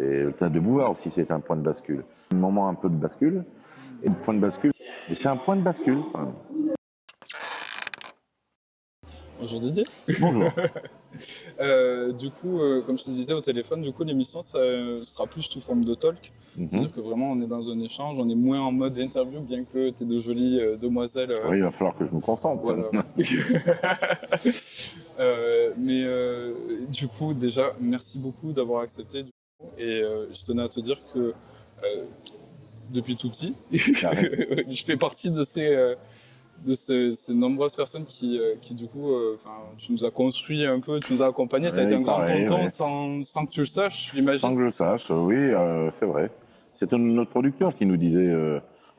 Et le théâtre de Bouvard aussi, c'est un point de bascule. Un moment un peu de bascule, et le point de bascule, et c'est un point de bascule. Bonjour Didier. Bonjour. Du coup, comme je te disais au téléphone, du coup, l'émission ça sera plus sous forme de talk. C'est-à-dire que vraiment, on est dans un échange, on est moins en mode interview, bien que t'es de jolies demoiselles. Oui, il va falloir que je me concentre. Voilà. Du coup, déjà, merci beaucoup d'avoir accepté. Je tenais à te dire que depuis tout petit, je fais partie de ces nombreuses personnes qui du coup, tu nous as construit un peu, tu nous as accompagnés, tu as été un grand tonton sans que tu le saches, j'imagine. Sans que je le sache, oui, c'est vrai. C'est notre producteur qui nous disait,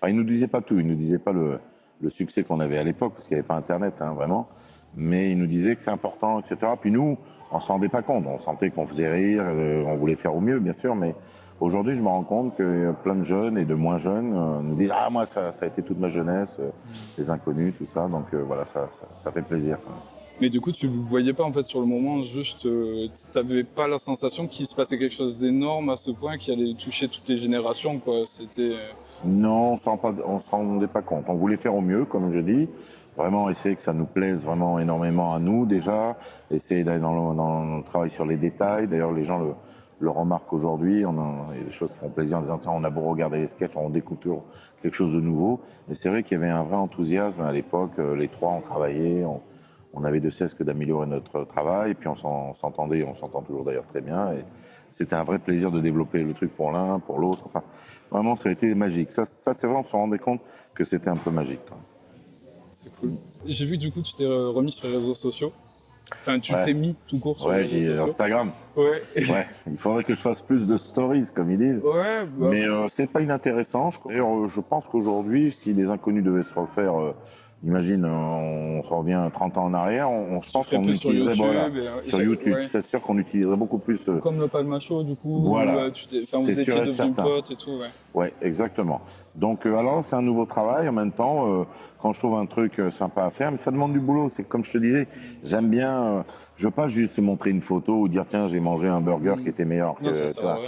il nous disait pas tout, il nous disait pas le succès qu'on avait à l'époque, parce qu'il n'y avait pas Internet, hein, vraiment, mais il nous disait que c'est important, etc. Puis nous, on s'en rendait pas compte, on sentait qu'on faisait rire, on voulait faire au mieux, bien sûr, mais aujourd'hui, je me rends compte que plein de jeunes et de moins jeunes nous disent « Ah, moi, ça a été toute ma jeunesse, les inconnus, tout ça », donc voilà, ça fait plaisir. Mais du coup, tu ne voyais pas en fait sur le moment, juste, tu n'avais pas la sensation qu'il se passait quelque chose d'énorme à ce point qui allait toucher toutes les générations, quoi. C'était... Non, on s'en rendait pas compte. On voulait faire au mieux, comme je dis. Vraiment essayer que ça nous plaise vraiment énormément à nous déjà. Essayer d'aller dans le travail sur les détails. D'ailleurs, les gens le remarquent aujourd'hui. Il y a des choses qui font plaisir en disant tiens, on a beau regarder les sketchs, on découvre toujours quelque chose de nouveau. Et c'est vrai qu'il y avait un vrai enthousiasme à l'époque. Les trois, on travaillait. On avait de cesse que d'améliorer notre travail, et puis on s'entendait, on s'entend toujours d'ailleurs très bien, et c'était un vrai plaisir de développer le truc pour l'un, pour l'autre, enfin, vraiment ça a été magique. Ça c'est vrai, on se rendait compte que c'était un peu magique. C'est cool. J'ai vu que du coup tu t'es remis sur les réseaux sociaux, enfin tu t'es mis tout court sur les réseaux sociaux. Ouais, Instagram. Ouais. Il faudrait que je fasse plus de stories, comme ils disent. Ouais, bah... Mais c'est pas inintéressant. D'ailleurs, je pense qu'aujourd'hui, si les inconnus devaient se refaire... Imagine, on revient 30 ans en arrière, je pense qu'on utiliserait sur YouTube. C'est sûr qu'on utiliserait beaucoup plus. Comme le Palma Show, du coup, voilà. Où vous étiez devenus potes et tout. Ouais, exactement. Donc, alors, c'est un nouveau travail. En même temps, quand je trouve un truc sympa à faire, mais ça demande du boulot. C'est comme je te disais, j'aime bien. Je veux pas juste montrer une photo ou dire tiens, j'ai mangé un burger qui était meilleur que ça.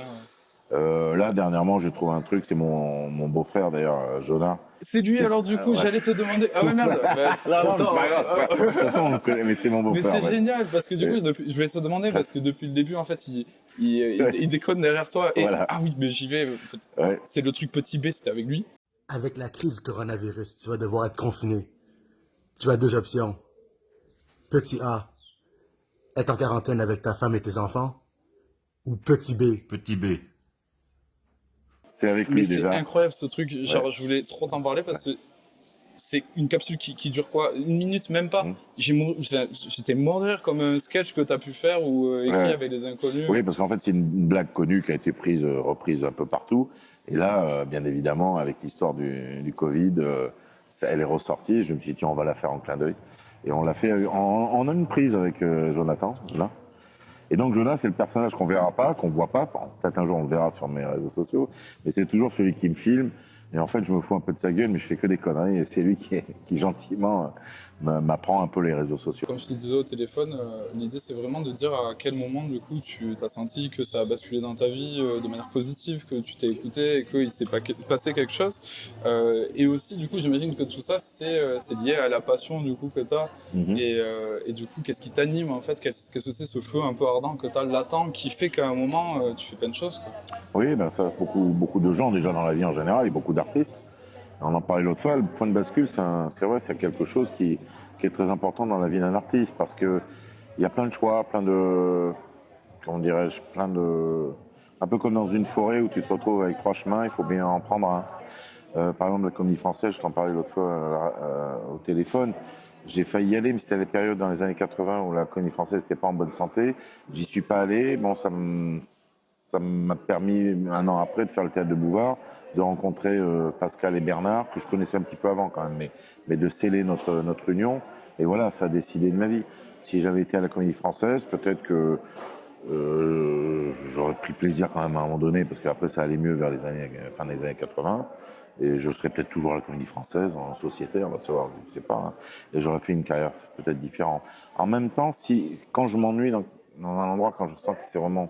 Là, dernièrement, j'ai trouvé un truc, c'est mon beau-frère d'ailleurs, Jonah. C'est lui alors du coup, j'allais te demander. Ah ouais, merde. De toute façon, on le connaît, mais c'est mon beau-frère. Mais c'est génial parce que du coup, je voulais te demander parce que depuis le début, en fait, il déconne derrière toi. Et ah oui, mais j'y vais. En fait, c'est le truc petit B, c'était avec lui. Avec la crise du coronavirus, tu vas devoir être confiné. Tu as deux options. Petit A, être en quarantaine avec ta femme et tes enfants. Ou petit B. Petit B. C'est avec lui déjà. C'est incroyable ce truc. Genre, je voulais trop t'en parler parce que c'est une capsule qui dure quoi? Une minute, même pas. J'étais mort de rire comme un sketch que t'as pu faire ou écrit avec les inconnus. Oui, parce qu'en fait, c'est une blague connue qui a été reprise un peu partout. Et là, bien évidemment, avec l'histoire du Covid, elle est ressortie. Je me suis dit, tiens, on va la faire en clin d'œil. Et on l'a fait, on a une prise avec Jonathan, là. Et donc Jonas, c'est le personnage qu'on verra pas, qu'on voit pas. Peut-être un jour on le verra sur mes réseaux sociaux, mais c'est toujours celui qui me filme. Et en fait, je me fous un peu de sa gueule, mais je fais que des conneries. Et c'est lui qui gentiment m'apprend un peu les réseaux sociaux. Comme je te disais au téléphone, l'idée c'est vraiment de dire à quel moment du coup tu t'as senti que ça a basculé dans ta vie de manière positive, que tu t'es écouté et qu'il s'est passé quelque chose. Et aussi du coup j'imagine que tout ça c'est lié à la passion du coup que t'as. Et du coup qu'est-ce qui t'anime en fait, qu'est-ce que c'est ce feu un peu ardent que t'as latent qui fait qu'à un moment tu fais plein de choses quoi. Oui, ben ça, beaucoup de gens déjà dans la vie en général et beaucoup d'artistes. On en parlait l'autre fois, le point de bascule, c'est vrai, c'est quelque chose qui est très important dans la vie d'un artiste parce que il y a plein de choix, comment dirais-je, un peu comme dans une forêt où tu te retrouves avec trois chemins, il faut bien en prendre un. Par exemple, la Comédie Française, je t'en parlais l'autre fois au téléphone. J'ai failli y aller, mais c'était la période dans les années 80 où la Comédie Française n'était pas en bonne santé. J'y suis pas allé. Bon, ça m'a permis, un an après, de faire le théâtre de Bouvard, de rencontrer Pascal et Bernard, que je connaissais un petit peu avant quand même, mais de sceller notre union. Et voilà, ça a décidé de ma vie. Si j'avais été à la Comédie Française, peut-être que j'aurais pris plaisir quand même à un moment donné, parce qu'après ça allait mieux vers fin des années 80. Et je serais peut-être toujours à la Comédie Française, en sociétaire, on va savoir, je ne sais pas. Hein. Et j'aurais fait une carrière peut-être différente. En même temps, quand je m'ennuie dans un endroit, quand je sens que c'est vraiment...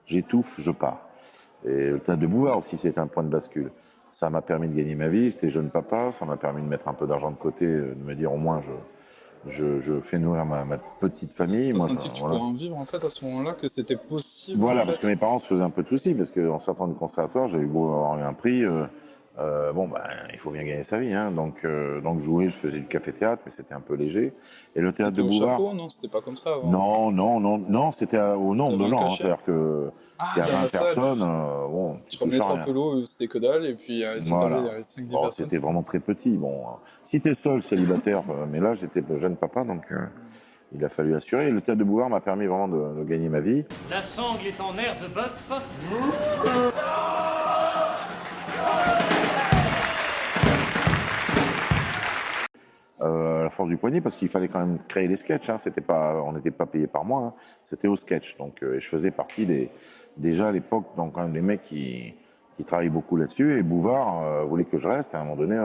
J'étouffe, je pars. Et le théâtre de Bouvard aussi, c'était un point de bascule. Ça m'a permis de gagner ma vie, j'étais jeune papa, ça m'a permis de mettre un peu d'argent de côté, de me dire au moins je fais nourrir ma petite famille. T'as Moi, senti que tu pourrais en vivre en fait à ce moment-là, que c'était possible voilà, en parce fait. que mes parents se faisaient un peu de soucis, parce qu'en sortant du conservatoire, j'avais beau avoir eu un prix, il faut bien gagner sa vie, hein. Donc jouer, je faisais du café-théâtre, mais c'était un peu léger. Et le théâtre de C'était au Bouvard, chapeau, non? C'était pas comme ça avant? non, c'était au nombre de T'avais un gens, hein. cachet? C'est-à-dire que Ah, s'il y a dans 20 la salle. personnes, tu Tu ramenais touches à 30 rien. pelots, c'était que dalle, et puis si Voilà. t'avais 5-10 Bon, personnes. c'était vraiment très petit. Bon, si t'es seul, célibataire, mais là j'étais jeune papa, donc il a fallu assurer. Et le théâtre de Bouvard m'a permis vraiment de gagner ma vie. La sangle est en nerf de bœuf. À la force du poignet, parce qu'il fallait quand même créer des sketchs, hein. On n'était pas payé par mois, hein. C'était au sketch. Donc, et je faisais partie déjà à l'époque, donc quand même des mecs qui travaillent beaucoup là-dessus. Et Bouvard voulait que je reste. Et à un moment donné,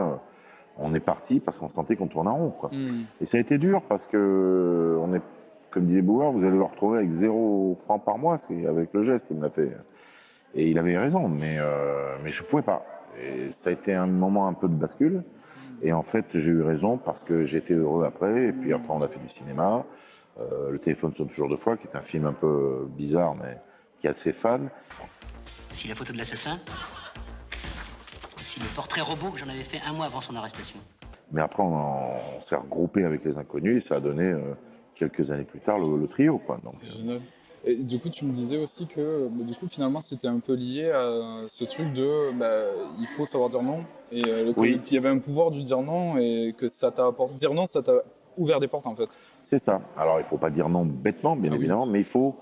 on est parti parce qu'on sentait qu'on tournait en rond, quoi. Et ça a été dur parce que comme disait Bouvard, vous allez le retrouver avec 0 francs par mois. C'est avec le geste, il me l'a fait. Et il avait raison, mais je pouvais pas. Et ça a été un moment un peu de bascule. Et en fait, j'ai eu raison parce que j'étais heureux après. Et puis après, on a fait du cinéma. Le téléphone sonne toujours 2 fois, qui est un film un peu bizarre, mais qui a de ses fans. Voici la photo de l'assassin. Voici le portrait robot que j'en avais fait un mois avant son arrestation. Mais après, on s'est regroupé avec les Inconnus et ça a donné, quelques années plus tard, le trio, quoi. Donc, C'est génial. Et du coup, tu me disais aussi que du coup, finalement, c'était un peu lié à ce truc de il faut savoir dire non. Et Oui. il y avait un pouvoir du dire non et que ça t'a apporté. Dire non, ça t'a ouvert des portes en fait. c'est ça. Alors, il faut pas dire non bêtement, bien Ah oui. évidemment, mais il faut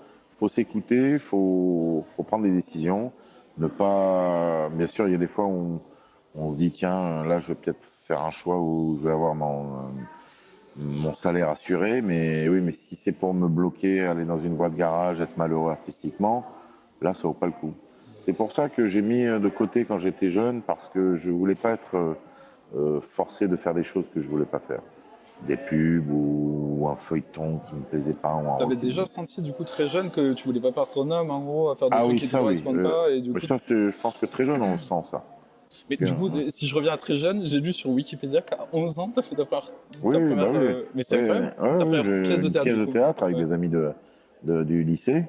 s'écouter, il faut prendre des décisions. Ne pas... Bien sûr, il y a des fois où on se dit, tiens, là, je vais peut-être faire un choix où je vais avoir mon salaire assuré, mais oui, mais si c'est pour me bloquer, aller dans une voie de garage, être malheureux artistiquement, là, ça vaut pas le coup. C'est pour ça que j'ai mis de côté quand j'étais jeune, parce que je voulais pas être forcé de faire des choses que je voulais pas faire. Des pubs ou un feuilleton qui me plaisait pas. Ou T'avais déjà senti du coup très jeune que tu voulais pas perdre ton homme en gros, à faire des Ah trucs oui, qui te ça oui. correspondent pas. Et du coup... Ça, je pense que très jeune, on le sent, ça. Mais du coup, si je reviens à très jeune, j'ai lu sur Wikipédia qu'à 11 ans, t'as fait ta première... Oui, Mais c'est incroyable. Ta première pièce de une théâtre. pièce du de coup. théâtre avec Ouais. des amis du lycée.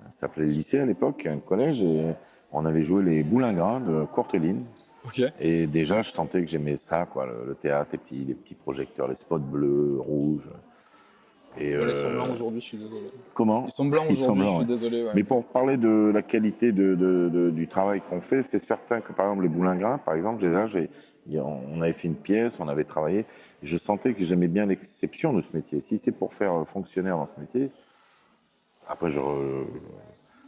Ça s'appelait le lycée à l'époque, un collège, et on avait joué les Boulingrins de Courteline. Ok. Et déjà, je sentais que j'aimais ça, quoi, le théâtre, les petits projecteurs, les spots bleus, rouges. Et, Voilà, ils sont blancs aujourd'hui, je suis désolé. Comment Ils sont blancs Ils sont aujourd'hui, je blancs, suis ouais. désolé. Ouais. Mais pour parler de la qualité du travail qu'on fait, c'est certain que, par exemple, les Boulingrins, par exemple, on avait fait une pièce, on avait travaillé, et je sentais que j'aimais bien l'exception de ce métier. Si c'est pour faire fonctionnaire dans ce métier, après,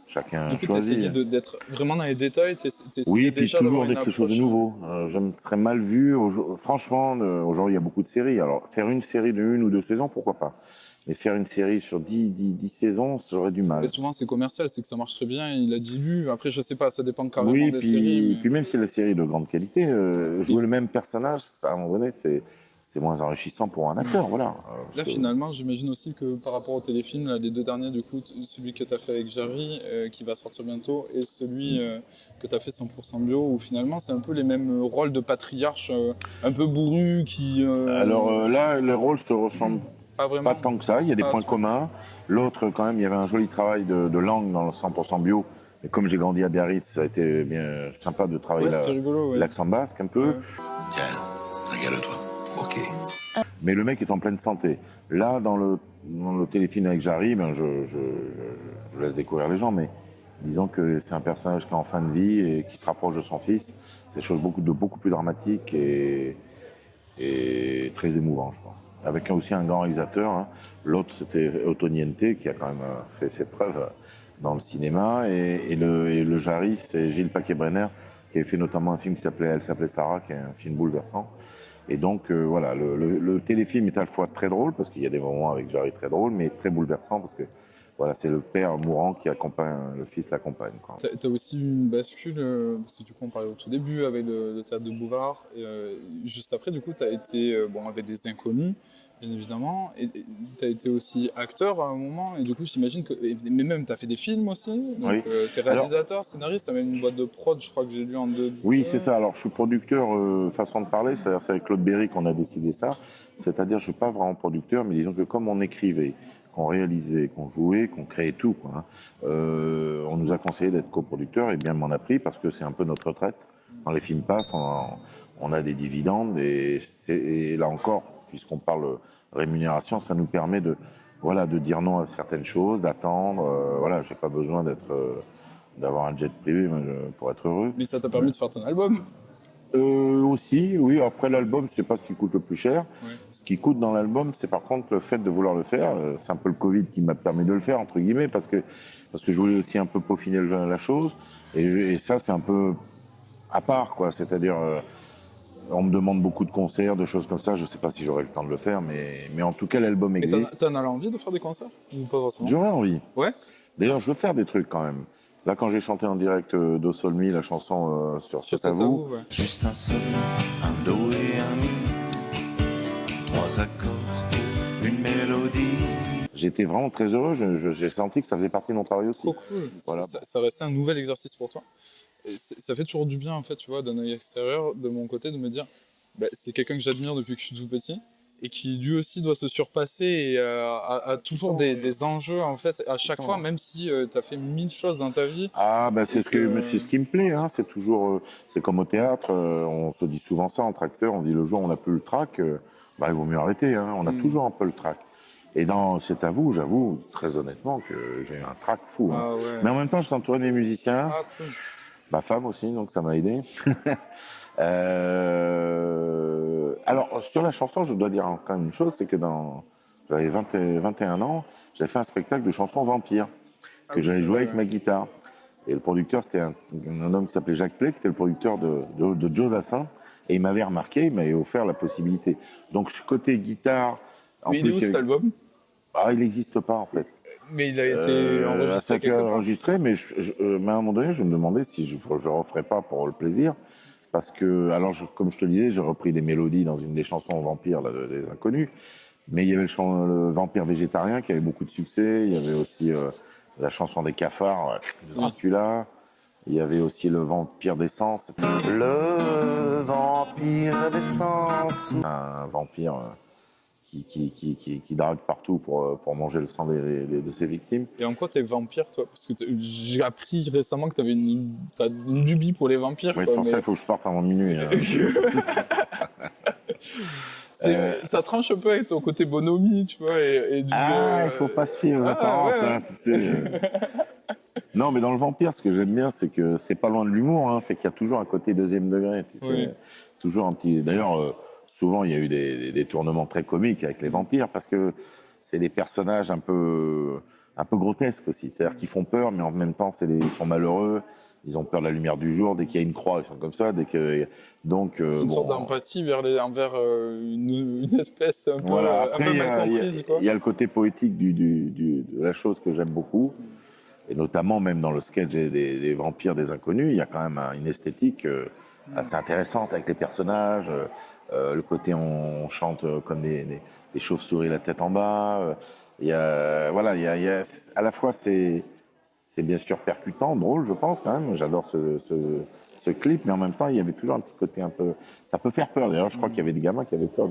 chacun Du coup, choisit. t'essayais d'être vraiment dans les détails, t'essayais Oui, et puis déjà toujours d'avoir une quelque chose de approche. nouveau. Je me serais mal vu. Franchement, aujourd'hui, il y a beaucoup de séries. Alors, faire une série de 1 ou 2 saisons, pourquoi pas. Mais faire une série sur 10 saisons, j'aurais du mal. Et souvent, c'est commercial, c'est que ça marche très bien, il a dilue. Après, je sais pas, ça dépend carrément Oui, des puis, séries. puis même si la série est de grande qualité, jouer le même personnage, à un moment donné, c'est moins enrichissant pour un acteur. Voilà. Là, finalement, j'imagine aussi que par rapport au téléfilm, là, les 2 derniers, du coup, celui que tu as fait avec Jarry, qui va sortir bientôt, et celui que tu as fait 100% bio, où finalement, c'est un peu les mêmes rôles de patriarche, un peu bourru, qui... Alors là, les rôles se ressemblent pas vraiment. pas tant que ça. Il y a des Ah, points c'est- communs. L'autre, quand même, il y avait un joli travail de langue dans le 100% bio. Et comme j'ai grandi à Biarritz, ça a été bien sympa de travailler Ouais, c'est rigolo, ouais. l'accent basque un peu. Ouais. Tiens, régale-toi. Ok. Mais le mec est en pleine santé. Là, dans le téléfilm avec Jarry, je laisse découvrir les gens, mais disons que c'est un personnage qui est en fin de vie et qui se rapproche de son fils. C'est des choses beaucoup plus dramatiques et très émouvant, je pense. Avec aussi un grand réalisateur. Hein. L'autre, c'était Otto Niente, qui a quand même fait ses preuves dans le cinéma. Et le Jarry, c'est Gilles Paquet-Brenner, qui avait fait notamment un film qui s'appelait Elle s'appelait Sarah, qui est un film bouleversant. Et donc, voilà, le téléfilm est à la fois très drôle, parce qu'il y a des moments avec Jarry très drôles, mais très bouleversant, parce que voilà, c'est le père mourant qui accompagne, le fils l'accompagne, quoi. T'as aussi eu une bascule, parce que du coup on parlait au tout début avec le théâtre de Bouvard, et juste après du coup t'as été bon, avec des inconnus, bien évidemment, et t'as été aussi acteur à un moment, et du coup j'imagine que, mais même t'as fait des films aussi, donc Oui. t'es réalisateur, scénariste, t'as même une boîte de prod, je crois que j'ai lu en deux. Oui, c'est ça. Alors, je suis producteur façon de parler, c'est-à-dire c'est avec Claude Berry qu'on a décidé ça. C'est-à-dire, je suis pas vraiment producteur, mais disons que comme on écrivait, qu'on réalisait, qu'on jouait, qu'on créait tout, quoi, hein, on nous a conseillé d'être coproducteur, et bien m'en a pris parce que c'est un peu notre retraite. Quand les films passent, on a des dividendes, et là encore, puisqu'on parle rémunération, ça nous permet de, voilà, de dire non à certaines choses, d'attendre. Voilà, j'ai pas besoin d'avoir un jet privé pour être heureux. Mais ça t'a permis de faire ton album. Aussi, oui. Après l'album, c'est pas ce qui coûte le plus cher. Ouais. Ce qui coûte dans l'album, c'est par contre le fait de vouloir le faire. C'est un peu le Covid qui m'a permis de le faire, entre guillemets, parce que je voulais aussi un peu peaufiner la chose. Et ça, c'est un peu à part, quoi. C'est-à-dire, on me demande beaucoup de concerts, de choses comme ça. Je sais pas si j'aurai le temps de le faire, mais en tout cas, l'album Et existe. t'en as envie de faire des concerts ou pas forcément? J'aurais envie. Ouais. D'ailleurs, je veux faire des trucs quand même. Là, quand j'ai chanté en direct Do Sol Mi, la chanson sur C'est à vous, ouais. Juste un sol, un do et un mi, 3 accords, une mélodie. j'étais vraiment très heureux. J'ai senti que ça faisait partie de mon travail aussi. Trop cool. Voilà. Ça restait un nouvel exercice pour toi. Et ça fait toujours du bien, en fait, tu vois, d'un œil extérieur, de mon côté, de me dire, bah, c'est quelqu'un que j'admire depuis que je suis tout petit, et qui lui aussi doit se surpasser et a toujours des enjeux, en fait, à chaque fois, même si tu as fait 1000 choses dans ta vie. Ah, ben c'est que- c'est ce qui me plaît. Hein. C'est toujours, c'est comme au théâtre. On se dit souvent ça entre acteurs. On dit le jour où on n'a plus le trac, bah, il vaut mieux arrêter. Hein. On a toujours un peu le trac. Et dans C'est à vous, j'avoue très honnêtement que j'ai eu un trac fou. Hein. Ah ouais. Mais en même temps, je suis entouré des musiciens. Ah, cool. Ma femme aussi, donc ça m'a aidé. Alors, sur la chanson, je dois dire quand même une chose, c'est que j'avais 21 ans, j'avais fait un spectacle de chansons vampires, que oui, j'avais c'est joué vrai, avec ma guitare. Et le producteur, c'était un homme qui s'appelait Jacques Play, qui était le producteur de Joe Dassin, et il m'avait remarqué, il m'avait offert la possibilité. Donc, ce côté guitare... Mais il est où cet album? Ah, il n'existe pas, en fait. Mais il a été enregistré quelque part. Enregistré, mais mais à un moment donné, je me demandais si je ne referais pas pour le plaisir. Parce que, alors, comme je te le disais, j'ai repris des mélodies dans une des chansons vampires là, des Inconnus. Mais il y avait le vampire végétarien qui avait beaucoup de succès. Il y avait aussi la chanson des cafards de Dracula. Il y avait aussi le vampire d'essence. Le vampire d'essence. Un vampire qui drague partout pour manger le sang de ses victimes. Et en quoi t'es vampire, toi? Parce que j'ai appris récemment que t'as une lubie pour les vampires. Oui, quoi, c'est pour ça mais- qu'il faut que je parte avant minuit. Hein. Ça tranche un peu avec ton côté bonhomie, tu vois. Il faut pas se fier aux apparences. ouais. Hein, tu sais. Non, mais dans le vampire, ce que j'aime bien, c'est que c'est pas loin de l'humour. Hein, c'est qu'il y a toujours un côté deuxième degré. Tu sais, Oui. toujours un petit. D'ailleurs, souvent, il y a eu des tournements très comiques avec les vampires parce que c'est des personnages un peu grotesques aussi. C'est-à-dire qu'ils font peur, mais en même temps, ils sont malheureux. Ils ont peur de la lumière du jour. Dès qu'il y a une croix, ils sont comme ça. Donc, C'est une bon, sorte d'empathie envers une espèce un peu, voilà. un Après, peu il y mal a- comprise, quoi. il y a le côté poétique de la chose que j'aime beaucoup. Et notamment, même dans le sketch des vampires des Inconnus, il y a quand même une esthétique assez intéressante avec les personnages. Le côté on chante comme des chauves-souris la tête en bas. Il y a, voilà, à la fois c'est bien sûr percutant, drôle, je pense quand même. J'adore ce clip, mais en même temps, il y avait toujours un petit côté un peu. Ça peut faire peur. D'ailleurs, je crois qu'il y avait des gamins qui avaient peur.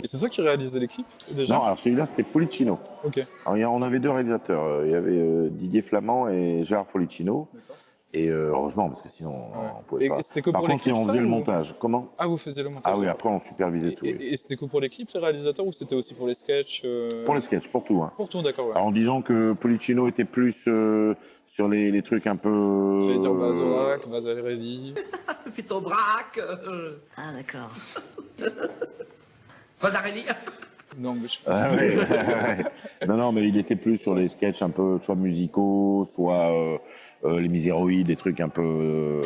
Et c'est toi qui réalisais les clips, déjà? Non, alors celui-là, c'était Policino. Ok. Alors, on avait deux réalisateurs. Il y avait Didier Flamand et Gérard Policino. D'accord. Et heureusement, parce que sinon, on pouvait Et pas. c'était que Par pour les contre, clips, on ça, faisait le ou- montage. Comment? Ah, vous faisiez le montage? Ah oui, après, on supervisait tout. Oui. Et c'était que pour les clips, les réalisateurs, ou c'était aussi pour les sketchs Pour les sketchs, pour tout. Hein. Pour tout, d'accord, ouais. Alors, en disant que Policino était plus sur les trucs un peu. J'allais dire Bazorak, Vazarelli. Puis ton braque. Ah, d'accord. Vasarelli. Non, mais je Ah pense ouais, ouais. Non, mais il était plus sur les sketchs un peu soit musicaux, soit les Miséroïdes, des trucs un peu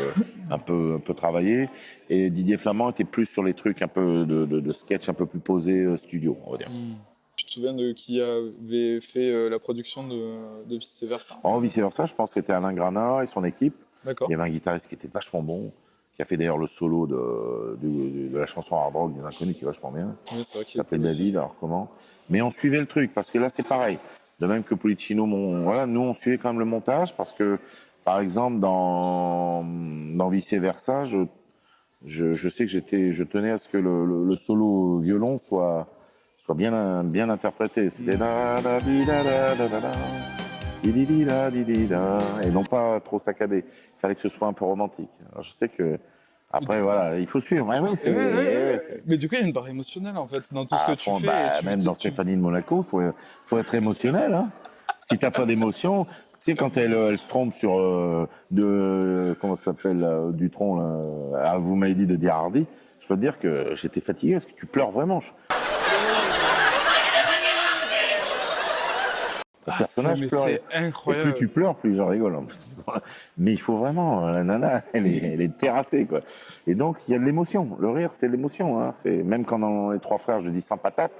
travaillés. Et Didier Flamand était plus sur les trucs un peu de sketch un peu plus posés studio, on va dire. Tu te souviens de qui avait fait la production de Vice Versa? En vice versa, je pense que c'était Alain Granat et son équipe. D'accord. Il y avait un guitariste qui était vachement bon, qui a fait d'ailleurs le solo de la chanson Hard Rock des Inconnus, qui est vachement bien. Oui, c'est vrai Il qu'il est s'appelle cool aussi. David, alors comment. Mais on suivait le truc, parce que là, c'est pareil. De même que Policino, voilà, nous, on suivait quand même le montage, parce que, par exemple, dans Vice Versa, je sais que je tenais à ce que le solo violon soit bien interprété. C'était da da di da da da da da, di di di da di di da, et non pas trop saccadé. Il fallait que ce soit un peu romantique. Alors, je sais que après, voilà, il faut suivre. Ouais, oui, c'est Mais du coup, il y a une part émotionnelle en fait dans tout ce à que tu fond, fais. bah, même dans Stéphanie de Monaco, faut être émotionnel. Hein. Si t'as pas d'émotion, tu sais, quand elle se trompe sur comment ça s'appelle, Dutronc, là, ah, vous m'avez dit de dire Hardy, je peux te dire que j'étais fatigué parce que tu pleures vraiment. Le personnage mais pleure. c'est Et plus incroyable. tu pleures, plus j'en rigole. Mais il faut vraiment, la nana, elle est terrassée, quoi. Et donc, il y a de l'émotion. Le rire, c'est l'émotion. Hein. C'est, même quand dans Les Trois Frères, je dis sans patate,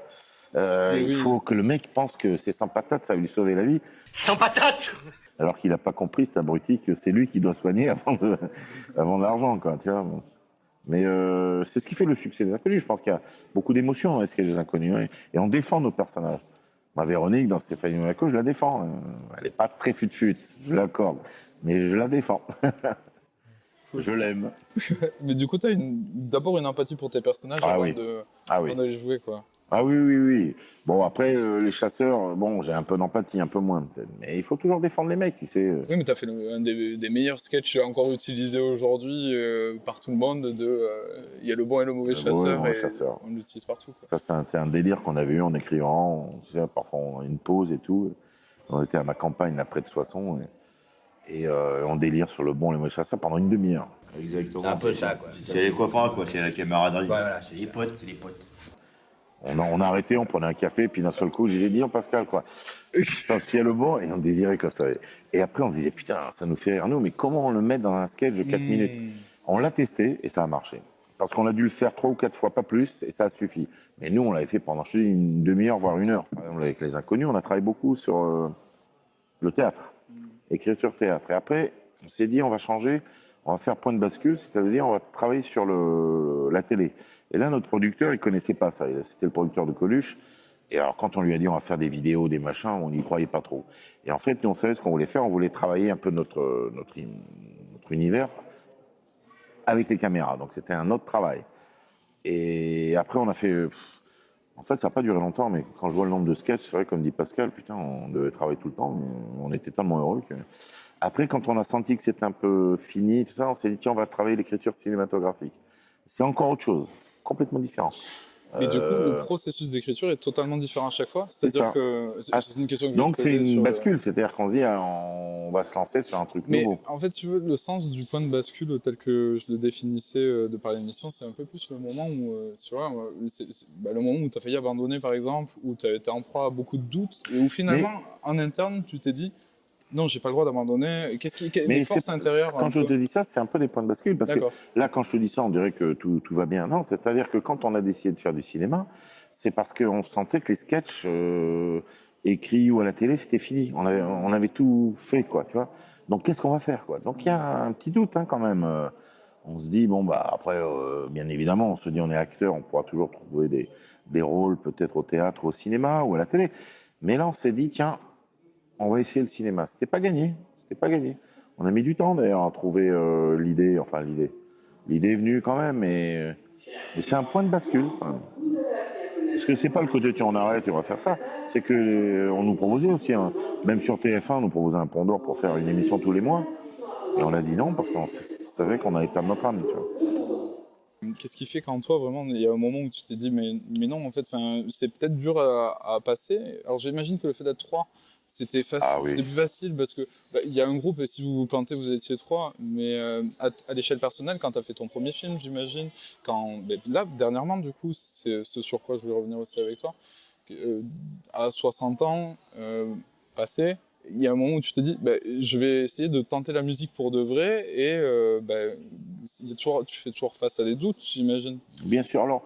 il faut que le mec pense que c'est sans patate, ça va lui sauver la vie. Sans patate! Alors qu'il n'a pas compris, cet abruti, que c'est lui qui doit soigner avant l'argent, quoi, tu vois. Bon. Mais c'est ce qui fait le succès des Inconnus. Je pense qu'il y a beaucoup d'émotions dans les sketchs des Inconnus. Hein, et on défend nos personnages. Ma Véronique, dans Stéphanie Monaco, je la défends. Elle n'est pas très fut-fut, je l'accorde. Mais je la défends. Je l'aime. Mais du coup, tu as d'abord une empathie pour tes personnages Ah avant oui. Ah oui. avant d'aller jouer, quoi. Ah oui. Bon, après, les chasseurs, bon, j'ai un peu d'empathie, un peu moins peut-être. Mais il faut toujours défendre les mecs, tu sais. Oui, mais tu as fait un des meilleurs sketchs encore utilisés aujourd'hui par tout le monde. Il y a le bon et le mauvais Le bon et le chasseur mauvais et chasseur. on l'utilise partout, quoi. Ça, c'est un délire qu'on avait eu en écrivant. Tu sais, parfois, on a une pause et tout. On était à ma campagne, là, près de Soissons. Et on délire sur le bon et le mauvais chasseur pendant une demi-heure. Exactement. C'est un peu ça, quoi. C'est les copains, quoi, c'est la camaraderie. Voilà, c'est les potes, c'est les potes. On a arrêté, on prenait un café, puis d'un seul coup, j'ai dit, Pascal, quoi. Parce qu'il y a le bon, et on désirait quoi ça. Et après, on se disait, putain, ça nous fait rire, nous, mais comment on le met dans un sketch de 4 minutes? On l'a testé, et ça a marché. Parce qu'on a dû le faire 3 ou 4 fois, pas plus, et ça a suffi. Mais nous, on l'avait fait pendant, je te dis, une demi-heure, voire une heure. Par exemple, avec Les Inconnus, on a travaillé beaucoup sur le théâtre, écriture théâtre. Et après, on s'est dit, on va changer, on va faire point de bascule, c'est-à-dire on va travailler sur la télé. Et là, notre producteur, il connaissait pas ça. C'était le producteur de Coluche. Et alors, quand on lui a dit on va faire des vidéos, des machins, on n'y croyait pas trop. Et en fait, nous, on savait ce qu'on voulait faire. On voulait travailler un peu notre univers avec les caméras. Donc, c'était un autre travail. Et après, on a fait... En fait, ça n'a pas duré longtemps, mais quand je vois le nombre de sketchs, c'est vrai, comme dit Pascal, putain, on devait travailler tout le temps, mais on était tellement heureux que... Après, quand on a senti que c'était un peu fini, tout ça, on s'est dit, tiens, on va travailler l'écriture cinématographique. C'est encore autre chose, complètement différent. Mais du coup, le processus d'écriture est totalement différent à chaque fois. C'est-à-dire ça. que c'est une question que je donc vais te poser c'est une sur, bascule, c'est-à-dire qu'on se dit on va se lancer sur un truc Mais nouveau. en fait, tu veux, le sens du point de bascule tel que je le définissais de par l'émission, c'est un peu plus le moment où, tu vois, le moment où tu as failli abandonner, par exemple, où tu as été en proie à beaucoup de doutes, et où finalement, en interne, tu t'es dit, non, j'ai pas le droit d'abandonner. Les forces intérieures Quand je te dis ça, c'est un peu des points de bascule, parce que D'accord. là, quand je te dis ça, on dirait que tout va bien. Non, c'est-à-dire que quand on a décidé de faire du cinéma, c'est parce qu'on sentait que les sketchs écrits ou à la télé, c'était fini. On avait tout fait, quoi, tu vois. Donc, qu'est-ce qu'on va faire, quoi? Donc, il y a un petit doute, hein, quand même. On se dit, bon, bah, après, bien évidemment, on se dit, on est acteur, on pourra toujours trouver des rôles, peut-être au théâtre, au cinéma ou à la télé. Mais là, on s'est dit, tiens, on va essayer le cinéma. C'était pas gagné. On a mis du temps, d'ailleurs, à trouver l'idée. Enfin, l'idée est venue quand même, mais c'est un point de bascule, quand même. Parce que c'est pas le côté, tiens, on arrête et on va faire ça. C'est que on nous proposait aussi, hein, même sur TF1, on nous proposait un pont d'or pour faire une émission tous les mois. Et on a dit non, parce qu'on savait qu'on allait perdre notre âme, tu vois. Qu'est-ce qui fait qu'en toi, vraiment, il y a un moment où tu t'es dit, mais non, en fait, c'est peut-être dur à passer. Alors, j'imagine que le fait d'être 3, c'était facile, Ah oui. c'était plus facile parce que il y a un groupe et si vous vous plantez, vous étiez 3. Mais à l'échelle personnelle, quand tu as fait ton premier film, j'imagine, là, dernièrement, du coup, c'est ce sur quoi je voulais revenir aussi avec toi, à 60 ans passés, il y a un moment où tu te dis, je vais essayer de tenter la musique pour de vrai, et tu fais toujours face à des doutes, j'imagine. Bien sûr. Alors,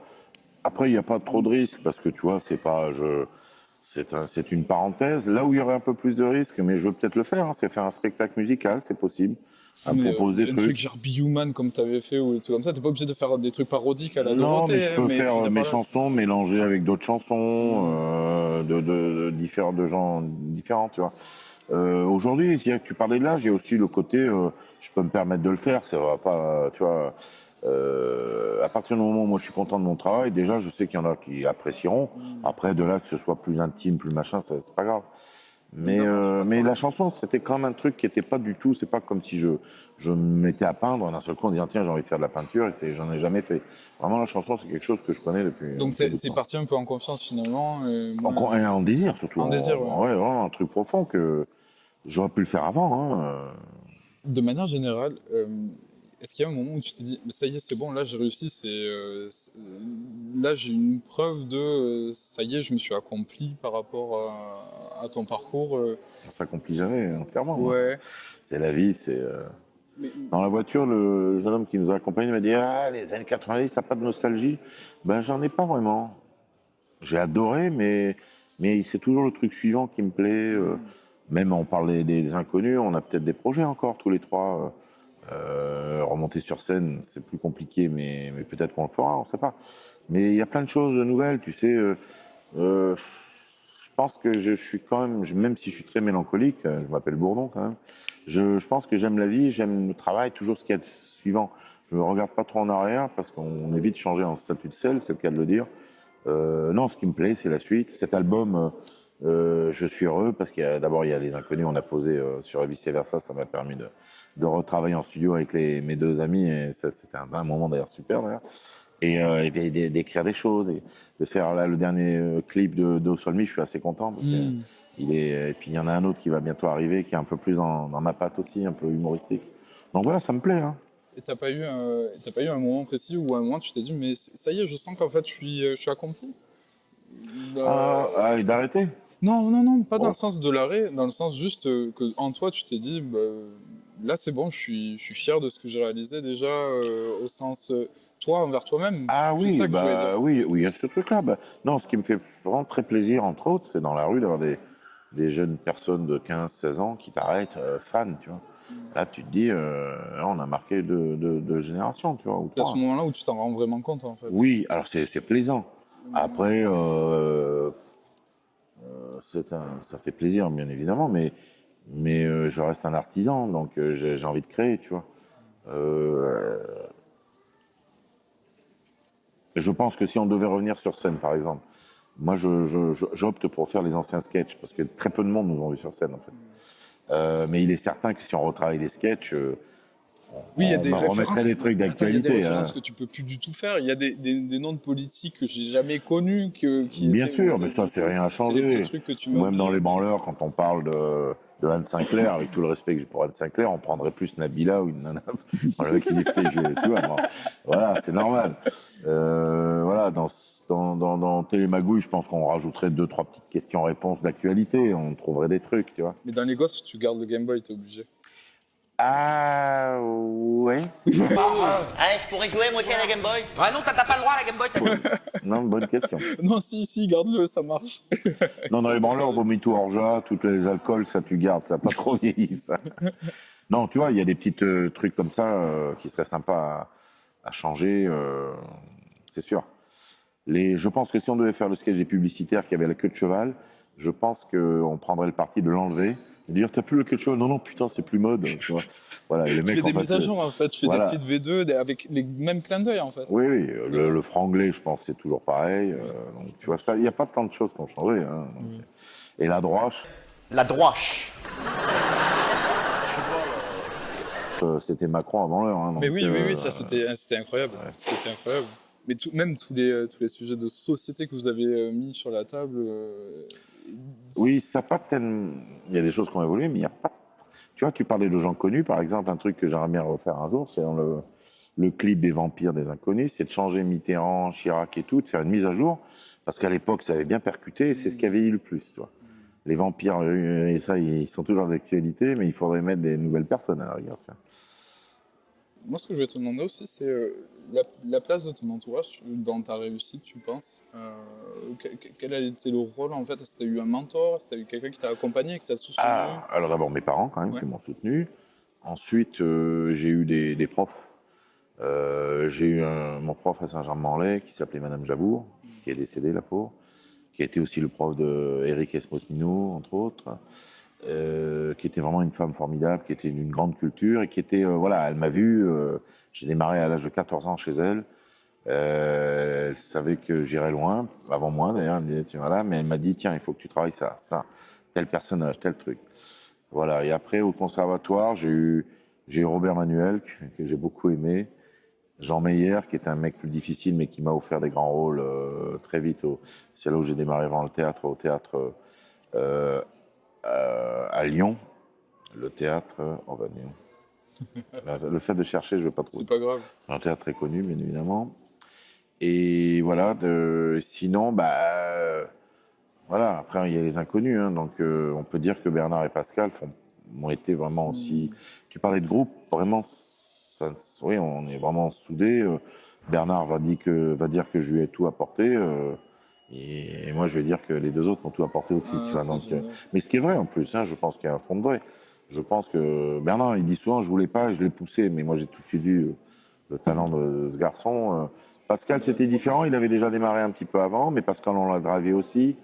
après, il n'y a pas trop de risques parce que tu vois, c'est une parenthèse. Là où il y aurait un peu plus de risques, mais je veux peut-être le faire, hein, c'est faire un spectacle musical, c'est possible. On me propose des un trucs. truc genre Be Human comme tu avais fait ou des trucs comme ça, t'es pas obligé de faire des trucs parodiques à la Non, Dorothée. mais je peux faire veux dire mes par là- chansons mélangées avec d'autres chansons de gens différents, tu vois. Aujourd'hui, tu parlais de l'âge, il y a aussi le côté, je peux me permettre de le faire, ça va pas, tu vois. À partir du moment où moi je suis content de mon travail, déjà je sais qu'il y en a qui apprécieront. Après, de là que ce soit plus intime, plus machin, c'est pas grave. Mais la chanson, c'était quand même un truc qui était pas du tout. C'est pas comme si je me mettais à peindre d'un seul coup en disant tiens j'ai envie de faire de la peinture et j'en ai jamais fait. Vraiment la chanson c'est quelque chose que je connais depuis. Donc depuis t'es longtemps. parti un peu en confiance finalement. Et en désir surtout. En désir, ouais. Ouais, vraiment un truc profond que j'aurais pu le faire avant. Hein. De manière générale, est-ce qu'il y a un moment où tu t'es dit, mais ça y est, c'est bon, là j'ai réussi, là j'ai une preuve de, ça y est, je me suis accompli par rapport à ton parcours. Ça s'accomplit jamais entièrement. Hein. Ouais. C'est la vie, Dans la voiture, le jeune homme qui nous a accompagnés m'a dit ah, les années 90, t'as pas de nostalgie? Ben, j'en ai pas vraiment. J'ai adoré, mais c'est toujours le truc suivant qui me plaît. Même on parlait des inconnus, on a peut-être des projets encore tous les trois. Remonter sur scène, c'est plus compliqué, mais peut-être qu'on le fera, on sait pas. Mais il y a plein de choses nouvelles, tu sais. Je pense que je suis quand même si je suis très mélancolique, je m'appelle Bourdon quand même, je pense que j'aime la vie, j'aime le travail, toujours ce qu'il y a de suivant. Je ne regarde pas trop en arrière parce qu'on évite de changer en statut de sel, c'est le cas de le dire. Non, ce qui me plaît, c'est la suite. Cet album, je suis heureux parce qu'il y a d'abord il y a les inconnus, on a posé sur Vice Versa, ça m'a permis de retravailler en studio avec mes deux amis et ça c'était un moment d'ailleurs super d'ailleurs. Et d'écrire des choses, de faire là le dernier clip de Solmi, je suis assez content parce que et puis il y en a un autre qui va bientôt arriver qui est un peu plus dans ma patte aussi, un peu humoristique. Donc voilà, ça me plaît. Hein. Et t'as pas eu un moment précis où à un moment tu t'es dit mais ça y est, je sens qu'en fait je suis accompli. Et d'arrêter? Non, pas dans le sens de l'arrêt, dans le sens juste que en toi tu t'es dit là c'est bon, je suis fier de ce que j'ai réalisé déjà au sens toi envers toi-même. Ah oui, ça que je voulais dire. oui, il y a ce truc-là. Non, ce qui me fait vraiment très plaisir, entre autres, c'est dans la rue d'avoir des jeunes personnes de 15-16 ans qui t'arrêtent, fans, tu vois. Là, tu te dis, on a marqué deux générations, tu vois. Ou C'est à trois. ce moment-là où tu t'en rends vraiment compte, en fait. Oui, alors c'est plaisant. Après, ça fait plaisir, bien évidemment, mais je reste un artisan, donc j'ai envie de créer, tu vois. Je pense que si on devait revenir sur scène, par exemple, moi, j'opte pour faire les anciens sketchs, parce que très peu de monde nous ont vu sur scène, en fait. Mais il est certain que si on retravaille les sketchs, oui, il y a on des références. remettrait des trucs d'actualité. Il y a des références que tu peux plus du tout faire. Il y a des noms de politiques que j'ai jamais connus. Bien sûr, mais ça, c'est rien à changer. C'est des petits trucs que tu Même dans les branleurs, quand on parle de Anne Sinclair, avec tout le respect que j'ai pour Anne Sinclair, on prendrait plus Nabila ou une nana. Voilà, qui est tu vois, bon, voilà, c'est normal. Voilà, dans Télémagouille, je pense qu'on rajouterait 2-3 petites questions-réponses d'actualité. On trouverait des trucs, tu vois. Mais dans les gosses, tu gardes le Game Boy, t'es obligé. Ah, ouais. je pourrais jouer moi aussi à la Game Boy. Ouais, non, t'as pas le droit à la Game Boy. Non, bonne question. Non, si, garde-le, ça marche. Non, dans les branleurs, vomi tout orgeat, tous les alcools, ça tu gardes, ça n'a pas trop vieilli, ça. Non, tu vois, il y a des petits trucs comme ça qui seraient sympas à changer, c'est sûr. Je pense que si on devait faire le sketch des publicitaires qui avait la queue de cheval, je pense qu'on prendrait le parti de l'enlever. Et dire, t'as plus le queue de cheval? Non, putain, c'est plus mode. Tu vois. Voilà, et les Tu mecs, fais des en fait, mises à jour, en fait. Tu fais voilà. des petites V2 avec les mêmes clins d'œil, en fait. Oui, le franglais, je pense, c'est toujours pareil. Donc, tu vois, ça, il n'y a pas tant de choses qui ont changé. Hein, donc. Et la droche. La droche. C'était Macron avant l'heure. Hein, Mais donc, oui, ça c'était incroyable. Ouais. C'était incroyable. Mais même tous les sujets de société que vous avez mis sur la table. Oui, ça n'a pas tellement. Il y a des choses qui ont évolué, mais il n'y a pas. Tu vois, tu parlais de gens connus, par exemple, un truc que j'aimerais bien refaire un jour, c'est dans le clip des vampires des inconnus, c'est de changer Mitterrand, Chirac et tout, de faire une mise à jour. Parce qu'à l'époque, ça avait bien percuté et c'est ce qui avait eu le plus. Tu vois. Les vampires, et ça, ils sont toujours d'actualité, mais il faudrait mettre des nouvelles personnes à la rigueur. Moi, ce que je vais te demander aussi, c'est la place de ton entourage dans ta réussite, tu penses. Quel a été le rôle, en fait? Est-ce que tu as eu un mentor? Est-ce que tu as eu quelqu'un qui t'a accompagné, qui t'a soutenu? Alors d'abord mes parents, quand même, qui m'ont soutenu. Ensuite, j'ai eu des profs. J'ai eu mon prof à Saint-Jean-de-Morlaix, qui s'appelait Madame Javour, qui est décédée, la pauvre, qui a été aussi le prof de Eric Esmos-Minot, entre autres. Qui était vraiment une femme formidable, qui était d'une grande culture et qui était, voilà, elle m'a vu, j'ai démarré à l'âge de 14 ans chez elle. Elle savait que j'irais loin, avant moi d'ailleurs, elle me disait, tiens, voilà, mais elle m'a dit, tiens, il faut que tu travailles ça, tel personnage, tel truc. Voilà, et après au conservatoire, j'ai eu Robert Manuel, que j'ai beaucoup aimé, Jean Meyer, qui était un mec plus difficile, mais qui m'a offert des grands rôles très vite. C'est là où j'ai démarré avant le théâtre, au théâtre à Lyon, le théâtre, on va dire. Le fait de chercher, je ne vais pas trouver. C'est pas grave. Un théâtre très connu, bien évidemment. Et voilà, sinon, voilà, après il y a les inconnus, hein, donc on peut dire que Bernard et Pascal ont été vraiment aussi. Tu parlais de groupe, vraiment, oui, on est vraiment soudés. Bernard va dire que je lui ai tout apporté. Et moi, je vais dire que les deux autres m'ont tout apporté aussi. Tu vois, donc, mais ce qui est vrai en plus, hein, je pense qu'il y a un fond de vrai. Je pense que Bernard, il dit souvent, je voulais pas, je l'ai poussé, mais moi j'ai tout de suite vu le talent de ce garçon. Pascal, c'était différent, il avait déjà démarré un petit peu avant, mais Pascal, on l'a gravé aussi.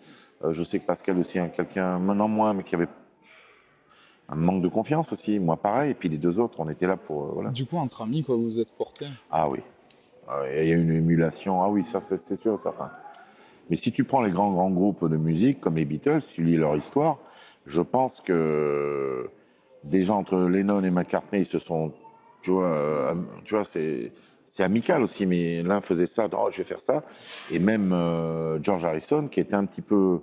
Je sais que Pascal aussi est quelqu'un, maintenant moins, mais qui avait un manque de confiance aussi. Moi, pareil, et puis les deux autres, on était là pour... voilà. Du coup, entre amis, quoi, vous vous êtes portés? Ah oui, il y a une émulation, ah oui, ça c'est sûr, certain. Mais si tu prends les grands groupes de musique, comme les Beatles, tu lis leur histoire, je pense que déjà entre Lennon et McCartney, ils se sont, tu vois c'est amical aussi, mais l'un faisait ça, oh, je vais faire ça, et même George Harrison, qui était un petit peu,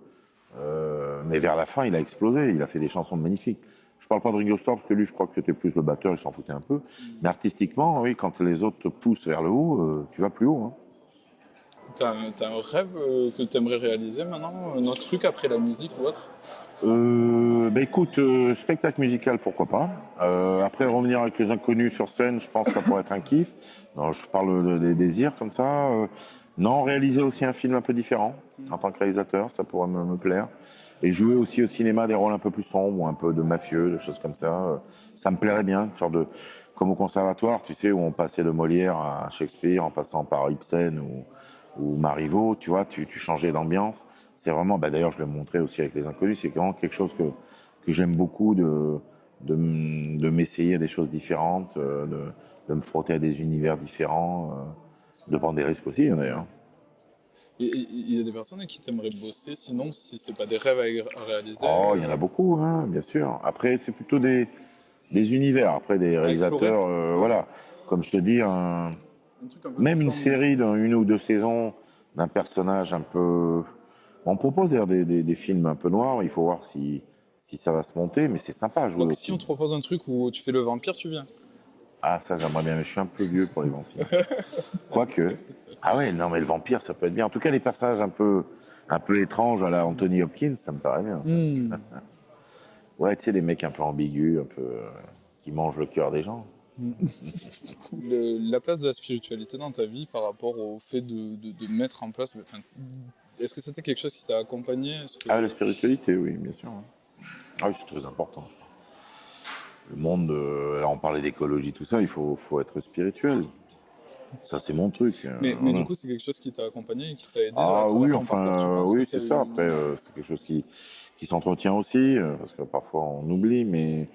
mais vers la fin, il a explosé, il a fait des chansons magnifiques. Je parle pas de Ringo Starr, parce que lui, je crois que c'était plus le batteur, il s'en foutait un peu, mais artistiquement, oui, quand les autres te poussent vers le haut, tu vas plus haut, hein. T'as un rêve que tu aimerais réaliser maintenant? Un autre truc après la musique ou autre? Écoute, spectacle musical, pourquoi pas. Après, revenir avec les inconnus sur scène, je pense que ça pourrait être un kiff. Non, je parle des désirs comme ça. Non, réaliser aussi un film un peu différent en tant que réalisateur, ça pourrait me plaire. Et jouer aussi au cinéma des rôles un peu plus sombres, ou un peu de mafieux, des choses comme ça. Ça me plairait bien, une sorte de... Comme au conservatoire, tu sais, où on passait de Molière à Shakespeare en passant par Ibsen ou Marivaux, tu vois, tu changeais d'ambiance. C'est vraiment, d'ailleurs, je l'ai montré aussi avec les inconnus, c'est vraiment quelque chose que j'aime beaucoup, de m'essayer à des choses différentes, de me frotter à des univers différents, de prendre des risques aussi, hein, d'ailleurs. Et il y a des personnes avec qui tu aimerais bosser, sinon, si c'est pas des rêves à réaliser? Oh, il y en a beaucoup, hein, bien sûr. Après, c'est plutôt des univers, après des réalisateurs, voilà. Comme je te dis, même une série d'une ou deux saisons d'un personnage un peu... On propose d'ailleurs des films un peu noirs, il faut voir si ça va se monter, mais c'est sympa à jouer. Donc si on te propose un truc où tu fais le vampire, tu viens? Ah, ça j'aimerais bien, mais je suis un peu vieux pour les vampires. Quoique. Ah ouais, non mais le vampire, ça peut être bien. En tout cas, les personnages un peu étranges à la Anthony Hopkins, ça me paraît bien. Ouais, tu sais, des mecs un peu ambigus, un peu... qui mangent le cœur des gens. La place de la spiritualité dans ta vie par rapport au fait de mettre en place... Est-ce que c'était quelque chose qui t'a accompagné? Ah, la spiritualité, oui, bien sûr. Ah oui, c'est très important. Le monde, là on parlait d'écologie, tout ça, il faut être spirituel. Ça, c'est mon truc. Mais du coup, c'est quelque chose qui t'a accompagné et qui t'a aidé à travers oui, ton enfin, parcours, oui, c'est ça. Après, c'est quelque chose qui s'entretient aussi, parce que parfois on oublie, mais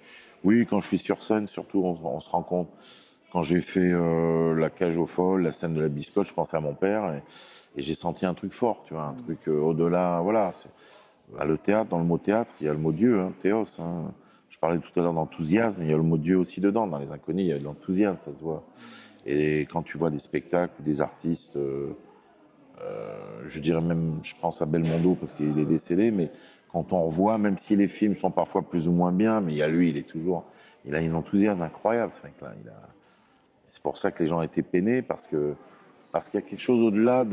oui, quand je suis sur scène, surtout, on se rend compte. Quand j'ai fait La Cage aux Folles, la scène de la biscotte, je pensais à mon père et j'ai senti un truc fort, tu vois, un truc au-delà, voilà. Le théâtre, dans le mot théâtre, il y a le mot Dieu, hein, théos. Hein. Je parlais tout à l'heure d'enthousiasme, il y a le mot Dieu aussi dedans. Dans les inconnus, il y a de l'enthousiasme, ça se voit. Et quand tu vois des spectacles ou des artistes, je dirais même, je pense à Belmondo parce qu'il est décédé, mais quand on revoit, même si les films sont parfois plus ou moins bien, mais il y a lui, il a un enthousiasme incroyable, ce mec-là. C'est pour ça que les gens étaient peinés, parce que Parce qu'il y a quelque chose au-delà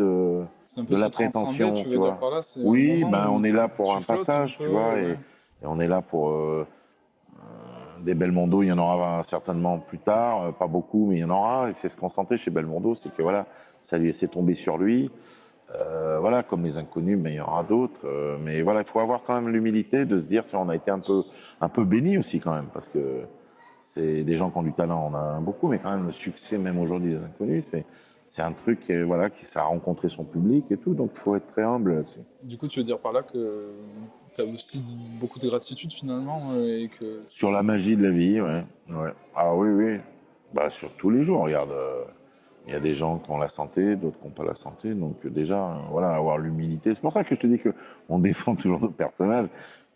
C'est un peu de la se transcender, prétention, tu tu veux vois. dire par là, c'est un Oui, moment ben où on est là pour tu un flottes passage, un peu, tu vois, ouais. et on est là pour des Belmondo, il y en aura certainement plus tard, pas beaucoup, mais il y en aura, et c'est ce qu'on sentait chez Belmondo, c'est que voilà, ça lui s'est tombé sur lui, voilà, comme les inconnus, mais il y en aura d'autres, mais voilà, il faut avoir quand même l'humilité de se dire qu'on a été un peu béni aussi quand même, parce que c'est des gens qui ont du talent, on a beaucoup, mais quand même le succès, même aujourd'hui des inconnus, c'est un truc voilà, qui ça a rencontré son public et tout, donc il faut être très humble là-dessus. Du coup, tu veux dire par là que tu as aussi beaucoup de gratitude finalement et que... Sur la magie de la vie, ouais. Ouais. Ah oui, oui. Bah, sur tous les jours, regarde. Il y a des gens qui ont la santé, d'autres qui n'ont pas la santé. Donc déjà, voilà, avoir l'humilité. C'est pour ça que je te dis qu'on défend toujours nos personnages.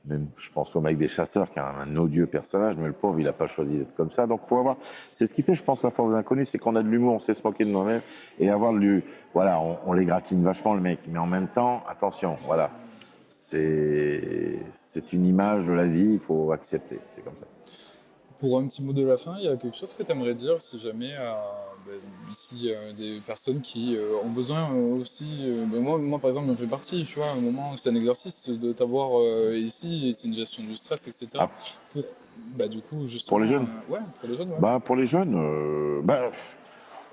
Même, je pense au mec des chasseurs qui a un odieux personnage, mais le pauvre, il n'a pas choisi d'être comme ça. Donc faut avoir... C'est ce qui fait, je pense, la force des inconnus, c'est qu'on a de l'humour, on sait se moquer de nous-mêmes. Et avoir du... Voilà, on les gratine vachement, le mec. Mais en même temps, attention, voilà. C'est une image de la vie, il faut accepter, c'est comme ça. Pour un petit mot de la fin, il y a quelque chose que tu aimerais dire si jamais ici des personnes qui ont besoin aussi. Moi, par exemple, j'en fais partie, tu vois. À un moment, c'est un exercice de t'avoir ici, et c'est une gestion du stress, etc. Ah. Pour, du coup, justement. Pour les jeunes ouais, pour les jeunes, ouais. Bah, pour les jeunes,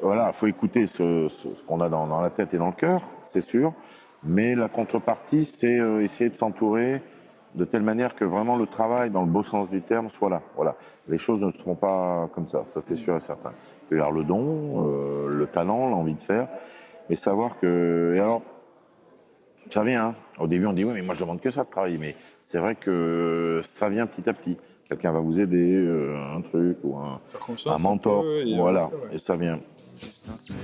voilà, faut écouter ce qu'on a dans la tête et dans le cœur, c'est sûr. Mais la contrepartie, c'est essayer de s'entourer de telle manière que vraiment le travail, dans le beau sens du terme, soit là. Voilà. Les choses ne seront pas comme ça c'est sûr et certain. Il peut y avoir le don, le talent, l'envie de faire, mais savoir que... Et alors, ça vient, hein. Au début, on dit, oui, mais moi, je demande que ça de travailler. Mais c'est vrai que ça vient petit à petit. Quelqu'un va vous aider, un truc ou Faire confiance un mentor, peu, et voilà, avancer, ouais. et ça vient. Juste un sourire.